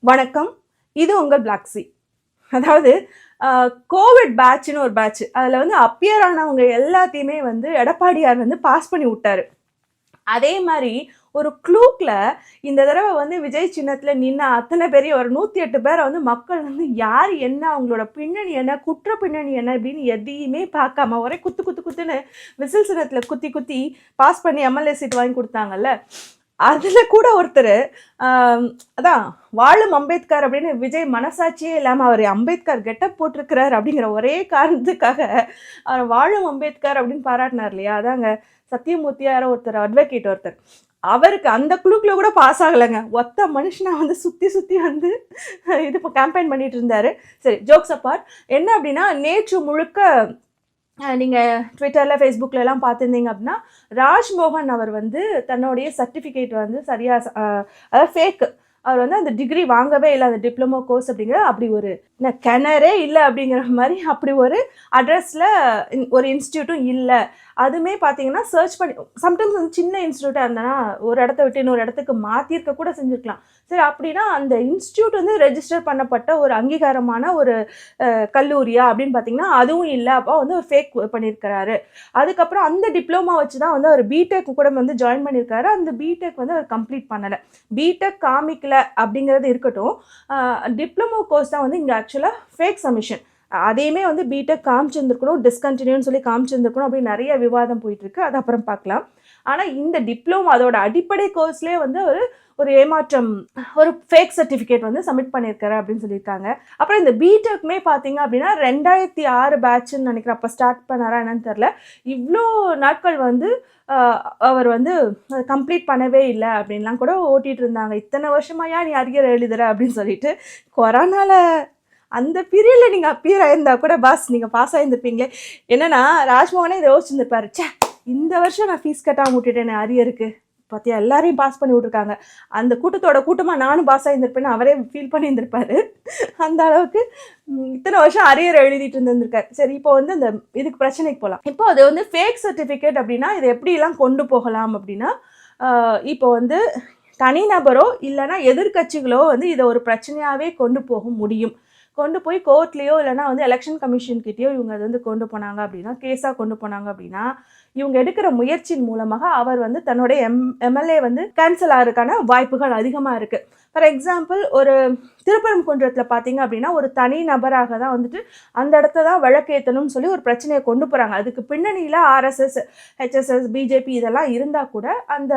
வணக்கம். இது உங்கள் பிளாக் சி. அதாவது கோவிட் பேட்ச்னு ஒரு பேட்ச். அதில் வந்து அப்பியர் ஆனவங்க எல்லாத்தையுமே வந்து எடப்பாடியார் வந்து பாஸ் பண்ணி விட்டாரு. அதே மாதிரி ஒரு க்ளூக்ல இந்த தடவை வந்து விஜய் சின்னத்தில் நின்ன அத்தனை பேரையும் ஒரு 108 பேரை வந்து மக்கள் வந்து யார் என்ன, அவங்களோட பின்னணி என்ன, குற்ற பின்னணி என்ன இப்படின்னு எதையுமே பார்க்காம ஒரே குத்து குத்து குத்துன்னு விசில் சின்னத்தில் குத்தி குத்தி பாஸ் பண்ணி எம்எல்ஏ சீட் வாங்கி கொடுத்தாங்கல்ல. அதில் கூட ஒருத்தர் அதான் வாழும் அம்பேத்கர் அப்படின்னு விஜய் மனசாட்சியே இல்லாமல் அவர் அம்பேத்கர் கெட்டப் போட்டிருக்கிறார் அப்படிங்கிற ஒரே காரணத்துக்காக அவர் வாழும் அம்பேத்கர் அப்படின்னு பாராட்டினார் இல்லையா. அதாங்க சத்தியமூர்த்தியார ஒருத்தர், அட்வொகேட் ஒருத்தர், அவருக்கு அந்த குழுக்குல கூட பாஸ் ஆகலைங்க. ஒத்த மனுஷனா வந்து சுற்றி சுற்றி வந்து இது இப்போ கேம்பெயின் பண்ணிட்டு இருந்தாரு. சரி, ஜோக்ஸ் அப்பார்ட். என்ன அப்படின்னா, நேற்று முழுக்க நீங்கள் ட்விட்டரில் ஃபேஸ்புக்கிலலாம் பார்த்துருந்தீங்க அப்படின்னா, ராஜ்மோகன் அவர் வந்து தன்னுடைய சர்டிஃபிகேட் வந்து சரியாக அதாவது ஃபேக்கு, அவர் வந்து அந்த டிகிரி வாங்கவே இல்லை, அந்த டிப்ளமோ கோர்ஸ் அப்படிங்கிற அப்படி ஒரு கிணறே இல்லை அப்படிங்கிற மாதிரி அப்படி ஒரு அட்ரஸில் ஒரு இன்ஸ்டியூட்டும் இல்லை. அதுவுமே பார்த்தீங்கன்னா சர்ச் பண்ணி சம்டைம்ஸ் வந்து சின்ன இன்ஸ்டியூட்டாக இருந்தேன்னா ஒரு இடத்த விட்டு இன்னொரு இடத்துக்கு மாற்றிருக்க கூட செஞ்சுருக்கலாம். சரி, அப்படின்னா அந்த இன்ஸ்டியூட் வந்து ரெஜிஸ்டர் பண்ணப்பட்ட ஒரு அங்கீகாரமான ஒரு கல்லூரியா அப்படின்னு பார்த்தீங்கன்னா அதுவும் இல்லை. அப்போ வந்து ஒரு ஃபேக் பண்ணியிருக்கிறாரு. அதுக்கப்புறம் அந்த டிப்ளமா வச்சு தான் வந்து அவர் பிடெக் கூட வந்து ஜாயின் பண்ணியிருக்காரு. அந்த பிடெக் வந்து அவர் கம்ப்ளீட் பண்ணலை. பிடெக் காமிக்கல அப்படிங்கிறது இருக்கட்டும், டிப்ளமோ கோர்ஸ் தான் வந்து இங்கே ஆக்சுவலாக ஃபேக் சப்மிஷன். அதையுமே வந்து பிடெக் காமிச்சிருந்துருக்கணும், டிஸ்கண்டினியூன்னு சொல்லி காமிச்சிருந்துருக்கணும் அப்படின்னு நிறைய விவாதம் போயிட்டுருக்கு. அது அப்புறம் பார்க்கலாம். ஆனால் இந்த டிப்ளமோ அதோட அடிப்படை கோர்ஸ்லேயே வந்து ஒரு ஏமாற்றம், ஒரு ஃபேக் சர்டிஃபிகேட் வந்து சப்மிட் பண்ணியிருக்காரு அப்படின்னு சொல்லியிருக்காங்க. அப்புறம் இந்த பிடெக்குமே பார்த்தீங்க அப்படின்னா 2006 பேட்ச்ன்னு நினைக்கிறேன், அப்போ ஸ்டார்ட் பண்ணாரா என்னன்னு தெரில. இவ்வளோ நாட்கள் வந்து அவர் வந்து கம்ப்ளீட் பண்ணவே இல்லை அப்படின்லாம் கூட ஓட்டிகிட்டு இருந்தாங்க. இத்தனை வருஷமாயா நீ அரியர் எழுதுற அப்படின்னு சொல்லிட்டு. கொரோனாவில் அந்த பீரியடில் நீங்கள் அப்பியர் ஆயிருந்தா கூட பாஸ் நீங்கள் பாஸ் ஆகியிருந்திருப்பீங்களே. என்னன்னா, ராஜ்மோகனே இதை யோசிச்சுருந்துருப்பாரு, சே இந்த வருஷம் நான் ஃபீஸ் கட்டாமல் விட்டுட்டேன் அரியருக்கு, பார்த்தியா எல்லாரையும் பாஸ் பண்ணி விட்ருக்காங்க, அந்த கூட்டத்தோட கூட்டமாக நானும் பாஸ் ஆகியிருந்திருப்பேன்னு அவரே ஃபீல் பண்ணியிருந்திருப்பாரு. அந்த அளவுக்கு இத்தனை வருஷம் அரியர் எழுதிட்டு இருந்திருக்காரு. சரி, இப்போ வந்து அந்த இதுக்கு பிரச்சனைக்கு போகலாம். இப்போ அது வந்து ஃபேக் சர்டிஃபிகேட் அப்படின்னா இதை எப்படிலாம் கொண்டு போகலாம் அப்படின்னா, இப்போ வந்து தனிநபரோ இல்லைனா எதிர்கட்சிகளோ வந்து இதை ஒரு பிரச்சனையாகவே கொண்டு போக முடியும். கொண்டு போய் கோர்ட்லேயோ இல்லைனா வந்து எலெக்ஷன் கமிஷன்கிட்டயோ இவங்க அது வந்து கொண்டு போனாங்க அப்படின்னா, கேஸாக கொண்டு போனாங்க அப்படின்னா, இவங்க எடுக்கிற முயற்சியின் மூலமாக அவர் வந்து தன்னுடைய எம்எல்ஏ வந்து கேன்சல் ஆகிறதுக்கான வாய்ப்புகள் அதிகமாக இருக்குது. ஃபார் எக்ஸாம்பிள், ஒரு திருப்பரங்குன்றத்தில் பார்த்தீங்க அப்படின்னா ஒரு தனி நபராக தான் வந்துட்டு அந்த இடத்த தான் வழக்கேற்றணும்னு சொல்லி ஒரு பிரச்சனையை கொண்டு போகிறாங்க. அதுக்கு பின்னணியில் ஆர்எஸ்எஸ், ஹெச்எஸ்எஸ், பிஜேபி இதெல்லாம் இருந்தால் கூட அந்த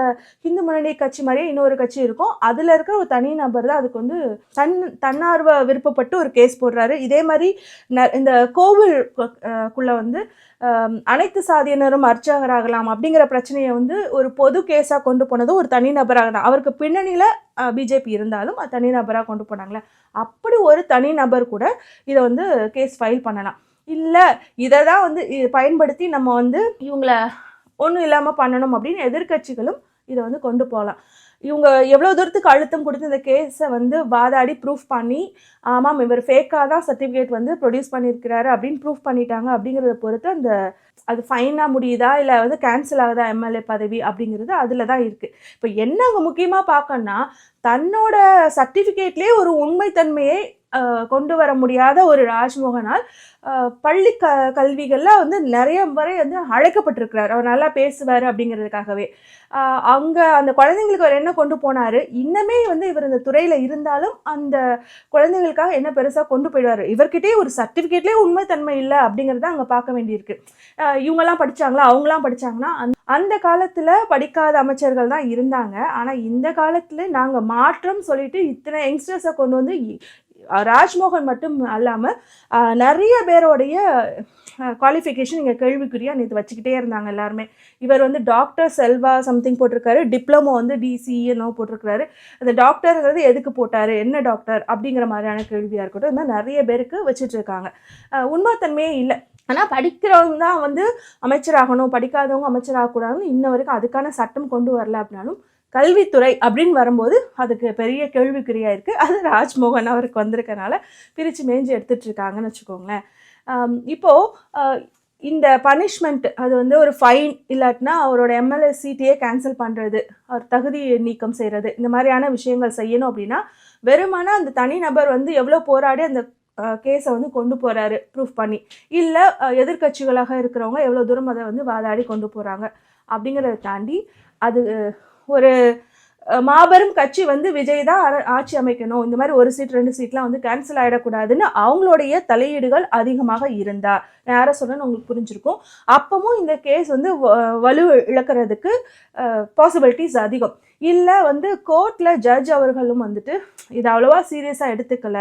இந்து முன்னணி கட்சி மாதிரியே இன்னொரு கட்சி இருக்கும். அதில் இருக்கிற ஒரு தனி நபர் தான் அதுக்கு வந்து தன்னார்வ விருப்பப்பட்டு ஒரு கேஸ் போடுறாரு. இதே மாதிரி இந்த கோவிலுக்குள்ளே வந்து அனைத்து சாதியினரும் அர்ச்சகராகலாம் அப்படிங்கிற பிரச்சனையை வந்து ஒரு பொது கேஸாக கொண்டு போனது ஒரு தனிநபராக தான். அவருக்கு பின்னணியில் பிஜேபி இருந்தாலும் அது தனிநபராக கொண்டு போனாங்களே. அப்படி ஒரு தனிநபர் கூட இதை வந்து கேஸ் ஃபைல் பண்ணலாம். இல்லை இதை தான் வந்து பயன்படுத்தி நம்ம வந்து இவங்கள ஒன்றும் இல்லாமல் பண்ணணும் அப்படின்னு எதிர்கட்சிகளும் இதை வந்து கொண்டு போகலாம். இவங்க எவ்வளோ தூரத்துக்கு அழுத்தம் கொடுத்து இந்த கேஸை வந்து வாதாடி ப்ரூஃப் பண்ணி ஆமாம் இவர் ஃபேக்காக தான் சர்டிஃபிகேட் வந்து ப்ரொடியூஸ் பண்ணியிருக்கிறாரு அப்படின்னு ப்ரூஃப் பண்ணிட்டாங்க அப்படிங்கிறத பொறுத்து அந்த அது ஃபைனாக முடியுதா இல்லை வந்து கேன்சல் ஆகுதா எம்எல்ஏ பதவி அப்படிங்கிறது அதில் தான் இருக்குது. இப்போ என்ன அங்கே முக்கியமாக பார்க்கணுன்னா, தன்னோட சர்டிஃபிகேட்லேயே ஒரு உண்மைத்தன்மையை கொண்டு வர முடியாத ஒரு ராஜ்மோகனால் பள்ளி கல்விகளில் வந்து நிறைய முறை வந்து அழைக்கப்பட்டிருக்கிறார். அவர் நல்லா பேசுவார் அப்படிங்கிறதுக்காகவே. அங்கே அந்த குழந்தைங்களுக்கு அவர் என்ன கொண்டு போனார், இன்னமே வந்து இவர் இந்த துறையில் இருந்தாலும் அந்த குழந்தைங்களுக்காக என்ன பெருசாக கொண்டு போயிடுவார். இவர்கிட்டயே ஒரு சர்டிஃபிகேட்லேயே உண்மைத்தன்மை இல்லை அப்படிங்கிறத அங்கே பார்க்க வேண்டியிருக்கு. இவங்கெல்லாம் படித்தாங்களா, அவங்களாம் படித்தாங்கன்னா அந்த காலத்தில் படிக்காத அமைச்சர்கள் தான் இருந்தாங்க. ஆனால் இந்த காலத்தில் நாங்கள் மாற்றம் சொல்லிட்டு இத்தனை யங்ஸ்டர்ஸை கொண்டு வந்து ராஜ்மோகன் மட்டும் அல்லாமல் நிறைய பேரோடைய குவாலிஃபிகேஷன் இங்கே கேள்விக்குறியாக நேற்று வச்சுக்கிட்டே இருந்தாங்க எல்லாருமே. இவர் வந்து டாக்டர் செல்வா சம்திங் போட்டிருக்காரு, டிப்ளமோ வந்து டிசிஏனோ போட்டிருக்காரு. அந்த டாக்டருங்கிறது எதுக்கு போட்டார், என்ன டாக்டர் அப்படிங்கிற மாதிரியான கேள்வியாக இருக்கட்டும், இந்த மாதிரி நிறைய பேருக்கு வச்சுட்ருக்காங்க. உண்மைத்தன்மையே இல்லை. ஆனால் படிக்கிறவங்க தான் வந்து அமைச்சராகணும், படிக்காதவங்க அமைச்சராகக்கூடாதுன்னு இன்ன வரைக்கும் அதுக்கான சட்டம் கொண்டு வரல. அப்படின்னாலும் கல்வித்துறை அப்படின்னு வரும்போது அதுக்கு பெரிய கேள்விக்குறியாக இருக்குது. அது ராஜ்மோகன் அவருக்கு வந்திருக்கனால பிரித்து மேய்ஞ்சி எடுத்துகிட்ருக்காங்கன்னு வச்சுக்கோங்களேன். இப்போது இந்த பனிஷ்மெண்ட் அது வந்து ஒரு ஃபைன் இல்லாட்டினா அவரோட எம்எல்ஏ சீட்டையே கேன்சல் பண்ணுறது, அவர் தகுதி நீக்கம் செய்கிறது, இந்த மாதிரியான விஷயங்கள் செய்யணும் அப்படின்னா வெறுமான அந்த தனிநபர் வந்து எவ்வளோ போராடி அந்த கேஸை வந்து கொண்டு போகிறாரு ப்ரூஃப் பண்ணி, இல்லை எதிர்கட்சிகளாக இருக்கிறவங்க எவ்வளோ தூரம் அதை வந்து வாதாடி கொண்டு போகிறாங்க அப்படிங்கிறத தாண்டி அது ஒரு மாபெரும் கட்சி வந்து விஜய் தான் ஆட்சி அமைக்கணும், இந்த மாதிரி ஒரு சீட் 2 சீட்லாம் வந்து கேன்சல் ஆகிடக்கூடாதுன்னு அவங்களுடைய தலையீடுகள் அதிகமாக இருந்தா, யாரை சொன்னு உங்களுக்கு புரிஞ்சிருக்கும். அப்பவும் இந்த கேஸ் வந்து வலு இழக்கிறதுக்கு பாசிபிலிட்டிஸ் அதிகம். இல்லை வந்து கோர்ட்டில் ஜட்ஜ் அவர்களும் வந்துட்டு இது அவ்வளோவா சீரியஸாக எடுத்துக்கல,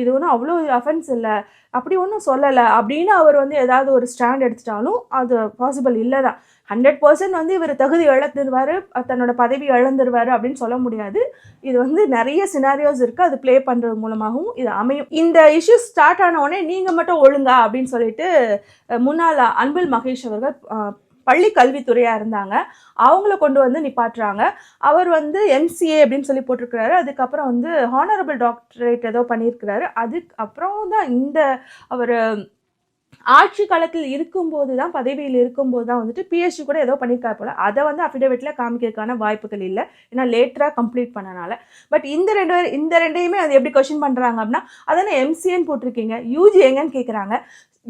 இது ஒன்றும் அவ்வளோ அஃபென்ஸ் இல்லை, அப்படி ஒன்றும் சொல்லலை அப்படின்னு அவர் வந்து ஏதாவது ஒரு ஸ்டாண்ட் எடுத்துட்டாலும் அது பாசிபிள் இல்லை தான். 100% வந்து இவர் தகுதி இழந்துருவார், தன்னோட பதவி இழந்துருவார் அப்படின்னு சொல்ல முடியாது. இது வந்து நிறைய சினாரியோஸ் இருக்குது, அது ப்ளே பண்ணுறது மூலமாகவும் இது அமையும். இந்த இஷ்யூ ஸ்டார்ட் ஆன உடனே நீங்கள் மட்டும் ஒழுங்கா அப்படின்னு சொல்லிட்டு முன்னாள் அன்பில் மகேஷ் அவர்கள் பள்ளி கல்வித்துறையாக இருந்தாங்க, அவங்கள கொண்டு வந்து நிப்பாட்டுறாங்க. அவர் வந்து எம்சிஏ அப்படின்னு சொல்லி போட்டிருக்கிறாரு, அதுக்கப்புறம் வந்து ஹானரபிள் டாக்டரேட் ஏதோ பண்ணியிருக்கிறாரு. அதுக்கப்புறம் தான் இந்த அவர் ஆட்சி காலத்தில் இருக்கும்போது தான், பதவியில் இருக்கும்போது தான் வந்துட்டு பிஹெச்டி கூட ஏதோ பண்ணியிருக்காரு போல். அதை வந்து அஃபிடேவிட்டில் காமிக்கிறதுக்கான வாய்ப்புகள் இல்லை, ஏன்னா லேட்டராக கம்ப்ளீட் பண்ணனால. பட் இந்த ரெண்டையுமே அது எப்படி கொஸ்டின் பண்ணுறாங்க அப்படின்னா, அதானே எம்சிஏன்னு போட்டிருக்கீங்க, யூஜி எங்கன்னு கேட்குறாங்க.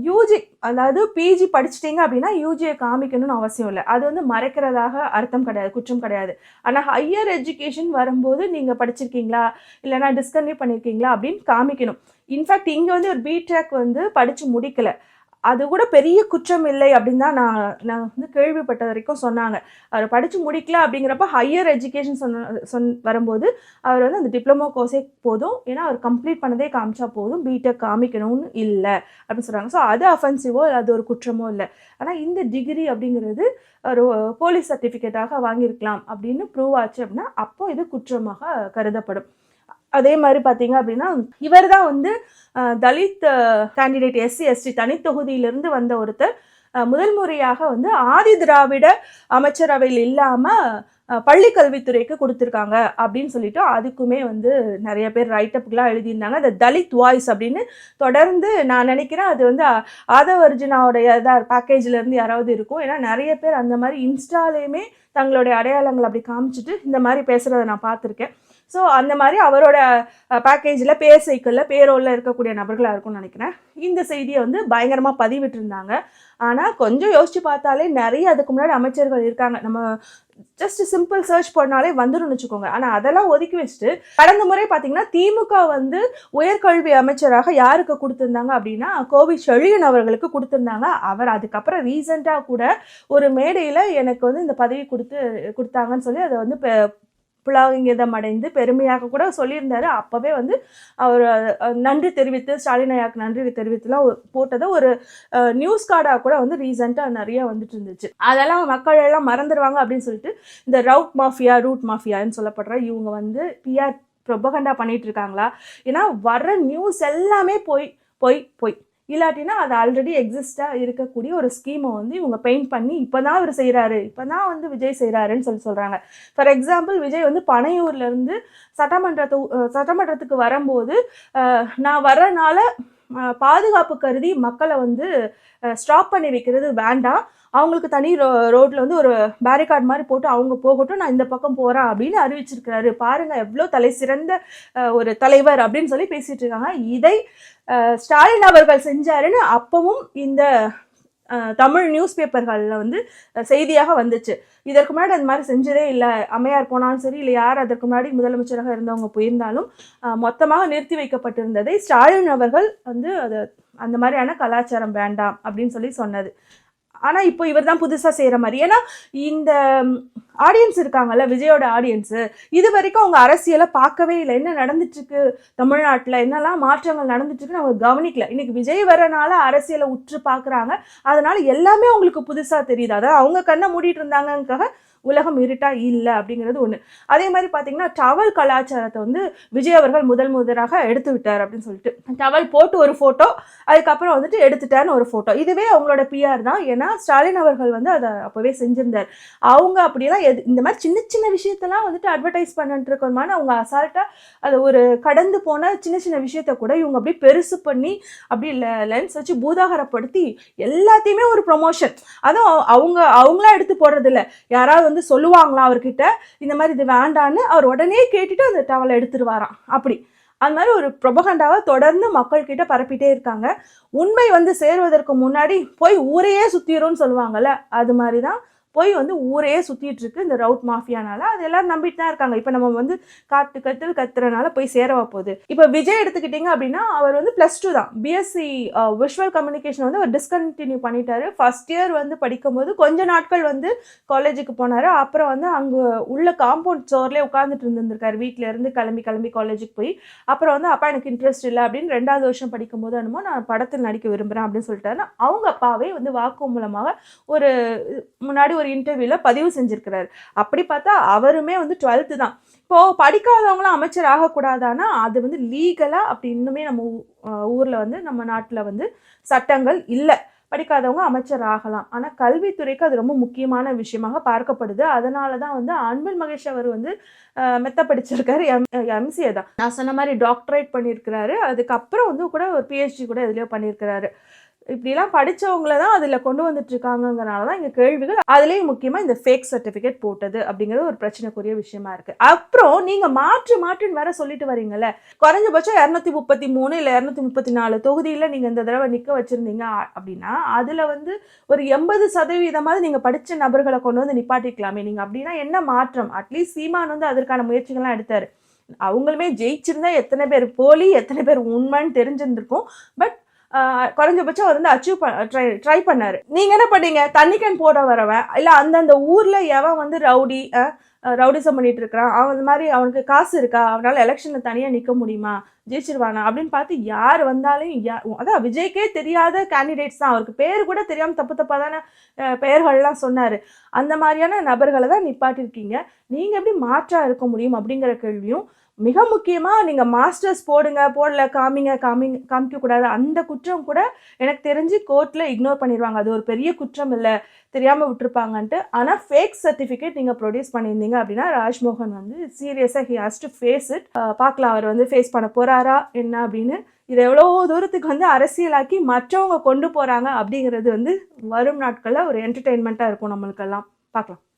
யூஜி அதாவது பிஜி படிச்சிட்டிங்க அப்படின்னா யூஜியை காமிக்கணும்னு அவசியம் இல்லை, அது வந்து மறைக்கிறதாக அர்த்தம் கிடையாது, குற்றம் கிடையாது. ஆனால் ஹையர் எஜுகேஷன் வரும்போது நீங்கள் படிச்சிருக்கீங்களா இல்லைனா டிஸ்கன்டினியூ பண்ணியிருக்கீங்களா அப்படின்னு காமிக்கணும். இன்ஃபேக்ட் இங்கே வந்து ஒரு பிடெக் வந்து படித்து முடிக்கலை, அது கூட பெரிய குற்றம் இல்லை அப்படின்னு தான் நான் வந்து கேள்விப்பட்ட வரைக்கும் சொன்னாங்க. அவர் படித்து முடிக்கல அப்படிங்கிறப்ப ஹையர் எஜுகேஷன் வரும்போது அவர் வந்து அந்த டிப்ளமோ கோர்ஸே போதும், ஏன்னா அவர் கம்ப்ளீட் பண்ணதே காமிச்சா போதும், பிடெக் காமிக்கணும்னு இல்லை அப்படின்னு சொல்கிறாங்க. ஸோ அது அஃபென்சிவோ அது ஒரு குற்றமோ இல்லை. ஆனால் இந்த டிகிரி அப்படிங்கிறது ஒரு போலீஸ் சர்டிஃபிகேட்டாக வாங்கியிருக்கலாம் அப்படின்னு ப்ரூவ் ஆச்சு அப்படின்னா அப்போ இது குற்றமாக கருதப்படும். அதே மாதிரி பார்த்தீங்க அப்படின்னா இவர் தான் வந்து தலித் கேண்டிடேட், எஸ்சி எஸ்டி தனித்தொகுதியிலிருந்து வந்த ஒருத்தர் முதல் முறையாக வந்து ஆதி திராவிட அமைச்சரவையில் இல்லாமல் பள்ளி கல்வித்துறைக்கு கொடுத்துருக்காங்க அப்படின்னு சொல்லிட்டு அதுக்குமே வந்து நிறைய பேர் ரைட்டப்லாம் எழுதியிருந்தாங்க. அந்த தலித் வாய்ஸ் அப்படின்னு தொடர்ந்து நான் நினைக்கிறேன் அது வந்து ஆதவ அர்ஜுனாவுடைய பேக்கேஜ்லேருந்து யாராவது இருக்கும், ஏன்னா நிறைய பேர் அந்த மாதிரி இன்ஸ்டாலேயுமே தங்களுடைய அடையாளங்கள் அப்படி காமிச்சிட்டு இந்த மாதிரி பேசுகிறத நான் பார்த்துருக்கேன். ஸோ அந்த மாதிரி அவரோட பேக்கேஜில் பேர் சைக்கிளில் பேரோலில் இருக்கக்கூடிய நபர்களாக இருக்கும்னு நினைக்கிறேன். இந்த செய்தியை வந்து பயங்கரமாக பதிவிட்டிருந்தாங்க. ஆனால் கொஞ்சம் யோசித்து பார்த்தாலே நிறைய அதுக்கு முன்னாடி அமைச்சர்கள் இருக்காங்க, நம்ம ஜஸ்ட் சிம்பிள் சர்ச் பண்ணாலே வந்துடும் வச்சுக்கோங்க. ஆனால் அதெல்லாம் ஒதுக்கி வச்சுட்டு கடந்த முறை பார்த்தீங்கன்னா திமுக வந்து உயர்கல்வி அமைச்சராக யாருக்கு கொடுத்துருந்தாங்க அப்படின்னா கோவி செழியன் அவர்களுக்கு கொடுத்துருந்தாங்க. அவர் அதுக்கப்புறம் ரீசெண்டாக கூட ஒரு மேடையில் எனக்கு வந்து இந்த பதவி கொடுத்தாங்கன்னு சொல்லி அதை வந்து புலாங்கிதம் அடைந்து பெருமையாக கூட சொல்லியிருந்தாரு. அப்போவே வந்து அவர் நன்றி தெரிவித்து ஸ்டாலின் ஐயாவுக்கு நன்றி தெரிவித்துலாம் போட்டதை ஒரு நியூஸ் கார்டாக கூட வந்து ரீசெண்டாக நிறைய வந்துட்டு இருந்துச்சு. அதெல்லாம் மக்கள் எல்லாம் மறந்துடுவாங்க அப்படின்னு சொல்லிட்டு இந்த ரூட் மாஃபியான்னு சொல்லப்படுற இவங்க வந்து பிஆர் ப்ரொபகண்டா பண்ணிட்டு இருக்காங்களா? ஏன்னா வர்ற நியூஸ் எல்லாமே போய் இல்லாட்டினா அது ஆல்ரெடி எக்ஸிஸ்டாக இருக்கக்கூடிய ஒரு ஸ்கீமை வந்து இவங்க பெயிண்ட் பண்ணி இப்போ தான் அவர் செய்கிறாரு, இப்போ தான் வந்து விஜய் செய்கிறாருன்னு சொல்கிறாங்க. ஃபார் எக்ஸாம்பிள் விஜய் வந்து பனையூர்லேருந்து சட்டமன்றத்துக்கு வரும்போது நான் வர்றனால பாதுகாப்பு கருதி மக்களை வந்து ஸ்டாப் பண்ணி வைக்கிறது வேண்டாம், அவங்களுக்கு தனி ரோட்டில் வந்து ஒரு பேரிகார்டு மாதிரி போட்டு அவங்க போகட்டும், நான் இந்த பக்கம் போகிறேன் அப்படின்னு அறிவிச்சிருக்கிறாரு. பாருங்கள் எவ்வளோ தலை சிறந்த ஒரு தலைவர் அப்படின்னு சொல்லி பேசிகிட்டு இருக்காங்க. இதை ஸ்டாலின் அவர்கள் செஞ்சாருன்னு அப்பவும் இந்த தமிழ் நியூஸ் பேப்பர்களில் வந்து செய்தியாக வந்துச்சு. இதற்கு முன்னாடி அந்த மாதிரி செஞ்சதே இல்லை, அம்மையார் போனாலும் சரி இல்லை யார் அதற்கு முன்னாடி முதலமைச்சராக இருந்தவங்க போயிருந்தாலும் மொத்தமாக நிறுத்தி வைக்கப்பட்டிருந்ததை ஸ்டாலின் அவர்கள் வந்து அது அந்த மாதிரியான கலாச்சாரம் வேண்டாம் அப்படின்னு சொல்லி சொன்னது. ஆனால் இப்போ இவர் தான் புதுசாக செய்கிற மாதிரி, ஏன்னா இந்த ஆடியன்ஸ் இருக்காங்கல்ல விஜயோட ஆடியன்ஸு, இது வரைக்கும் அவங்க அரசியலை பார்க்கவே இல்லை, என்ன நடந்துட்டுருக்கு தமிழ்நாட்டில் என்னெல்லாம் மாற்றங்கள் நடந்துட்டுருக்குன்னு அவங்க கவனிக்கல. இன்றைக்கி விஜய் வரனால அரசியலை உற்று பார்க்குறாங்க, அதனால் எல்லாமே அவங்களுக்கு புதுசாக தெரியுது. அதாவது அவங்க கண்ணை மூடிட்டு இருந்தாங்கக்காக உலகம் இருட்டா இல்லை அப்படிங்கிறது ஒன்று. அதே மாதிரி பார்த்தீங்கன்னா டவல் கலாச்சாரத்தை வந்து விஜய் அவர்கள் முதலாக எடுத்து விட்டார் அப்படின்னு சொல்லிட்டு டவல் போட்டு ஒரு ஃபோட்டோ, அதுக்கப்புறம் வந்துட்டு எடுத்துட்டார்னு ஒரு ஃபோட்டோ. இதுவே அவங்களோட பிஆர் தான். ஏன்னா ஸ்டாலின் அவர்கள் வந்து அதை அப்போவே செஞ்சிருந்தார். அவங்க அப்படியெல்லாம் இந்த மாதிரி சின்ன சின்ன விஷயத்தெல்லாம் வந்துட்டு அட்வர்டைஸ் பண்ணிட்டு இருக்கணுமான்னு அவங்க அசால்ட்டாக அதை ஒரு கடந்து போன சின்ன சின்ன விஷயத்த கூட இவங்க அப்படியே பெருசு பண்ணி அப்படி லென்ஸ் வச்சு பூதாகரப்படுத்தி எல்லாத்தையுமே ஒரு ப்ரொமோஷன். அதுவும் அவங்களா எடுத்து போடுறது இல்லை. யாராவது வந்து சொல்லுவாங்களா அவர்கிட்ட இந்த மாதிரி இது வேண்டான்னு, அவர் உடனே கேட்டுட்டு அந்த டவலை எடுத்துருவாராம். அப்படி அந்த மாதிரி ஒரு ப்ரொபகண்டாவை தொடர்ந்து மக்கள்கிட்ட பரப்பிட்டே இருக்காங்க. உண்மை வந்து சேருவதற்கு முன்னாடி போய் ஊரையே சுத்திரும்னு சொல்லுவாங்கல்ல, அது மாதிரி தான் போய் வந்து ஊரையே சுற்றிட்டு இருக்கு இந்த ரவுட் மாஃபியானால. அது எல்லாரும் நம்பிட்டு தான் இருக்காங்க. இப்போ நம்ம வந்து கத்துறனால போய் சேரவா போகுது. இப்போ விஜய் எடுத்துக்கிட்டிங்க அப்படின்னா அவர் வந்து +2 தான். பிஎஸ்சி விஷுவல் கம்யூனிகேஷன் வந்து அவர் டிஸ்கண்டினியூ பண்ணிட்டாரு. ஃபர்ஸ்ட் இயர் வந்து படிக்கும்போது கொஞ்ச நாட்கள் வந்து காலேஜுக்கு போனார். அப்புறம் வந்து அங்கே உள்ள காம்பவுண்ட் சோர்லேயே உட்காந்துட்டு இருந்திருக்காரு. வீட்டில இருந்து கிளம்பி காலேஜுக்கு போய் அப்புறம் வந்து அப்பா எனக்கு இன்ட்ரெஸ்ட் இல்லை அப்படின்னு 2வது வருஷம் படிக்கும்போது என்னமோ நான் படத்தில் நடிக்க விரும்புகிறேன் அப்படின்னு சொல்லிட்டாரு. அவங்க அப்பாவே வந்து வாக்குமூலமாக ஒரு முன்னாடி ஒரு இன்டர்வியூல பதிவு செஞ்சிருக்கிறாரு. அப்படி பார்த்தா அவருமே வந்து 12th தான். இப்போ படிக்காதவங்களும் அமைச்சர் ஆகக்கூடாதானா அது வந்து லீகலா அப்படி இன்னுமே நம்ம ஊர்ல வந்து நம்ம நாட்டில் வந்து சட்டங்கள் இல்லை. படிக்காதவங்க அமைச்சர் ஆகலாம். ஆனால் கல்வித்துறைக்கு அது ரொம்ப முக்கியமான விஷயமாக பார்க்கப்படுது. அதனால தான் வந்து அன்பில் மகேஷ் அவர் வந்து மெத்த படிச்சிருக்காரு. எம்சிஏ தான் நான் சொன்ன மாதிரி டாக்டரேட் பண்ணியிருக்கிறாரு. அதுக்கப்புறம் வந்து கூட ஒரு பிஹெச்டி கூட எதுலையோ பண்ணியிருக்கிறாரு. இப்படிலாம் படித்தவங்கள தான் அதில் கொண்டு வந்துட்டு இருக்காங்கங்கிறனால தான் இங்கே கேள்விகள். அதுலேயும் முக்கியமாக இந்த ஃபேக் சர்டிஃபிகேட் போட்டது அப்படிங்கிறது ஒரு பிரச்சனைக்குரிய விஷயமா இருக்குது. அப்புறம் நீங்கள் மாற்றுன்னு வேற சொல்லிட்டு வரீங்கல்ல, குறைஞ்சபட்சம் 233 இல்லை 234 தொகுதியில் நீங்கள் இந்த தடவை நிற்க வச்சுருந்தீங்க அப்படின்னா அதில் வந்து ஒரு 80% நீங்கள் படித்த நபர்களை கொண்டு வந்து நிப்பாட்டிக்கலாமே. நீங்கள் அப்படின்னா என்ன மாற்றம்? அட்லீஸ்ட் சீமான் வந்து அதற்கான முயற்சிகள்லாம் எடுத்தார். அவங்களுமே ஜெயிச்சிருந்தா எத்தனை பேர் போலி எத்தனை பேர் உண்மைன்னு தெரிஞ்சிருந்திருக்கும். பட் குறைஞ்சபட்சம் அவர் வந்து ட்ரை பண்ணாரு. நீங்க என்ன பண்ணீங்க? தண்ணி கேன் போட வரவன் இல்லை அந்தந்த ஊர்ல எவன் வந்து ரவுடிசம் பண்ணிட்டு இருக்கிறான், அவன் அந்த மாதிரி அவனுக்கு காசு இருக்கா, அவனால எலெக்ஷன்ல தனியா நிக்க முடியுமா, ஜெயிச்சிருவானா அப்படின்னு பார்த்து யார் வந்தாலும் அதான் விஜய்க்கே தெரியாத கேண்டிடேட்ஸ் தான். அவருக்கு பேர் கூட தெரியாம தப்பு தானே பெயர்கள்லாம் சொன்னாரு. அந்த மாதிரியான நபர்களை தான் நிப்பாட்டிருக்கீங்க. நீங்க எப்படி மாற்றா இருக்க முடியும் அப்படிங்கிற கேள்வியும் மிக முக்கியமாக. நீங்கள் மாஸ்டர்ஸ் போடல காமிக்க கூடாது. அந்த குற்றம் கூட எனக்கு தெரிஞ்சு கோர்ட்டில் இக்னோர் பண்ணிடுவாங்க. அது ஒரு பெரிய குற்றம் இல்லை, தெரியாமல் விட்டுருப்பாங்கன்ட்டு. ஆனால் ஃபேக் சர்டிஃபிகேட் நீங்கள் ப்ரொடியூஸ் பண்ணியிருந்தீங்க அப்படின்னா ராஜ்மோகன் வந்து சீரியஸாக he has to face it. பார்க்கலாம் அவர் வந்து ஃபேஸ் பண்ண போகிறாரா என்ன அப்படின்னு. இதை எவ்வளோ தூரத்துக்கு வந்து அரசியலாக்கி மற்றவங்க கொண்டு போகிறாங்க அப்படிங்கிறது வந்து வரும் நாட்களில் ஒரு என்டர்டெயின்மெண்ட்டாக இருக்கும் நம்மளுக்கெல்லாம். பார்க்கலாம்.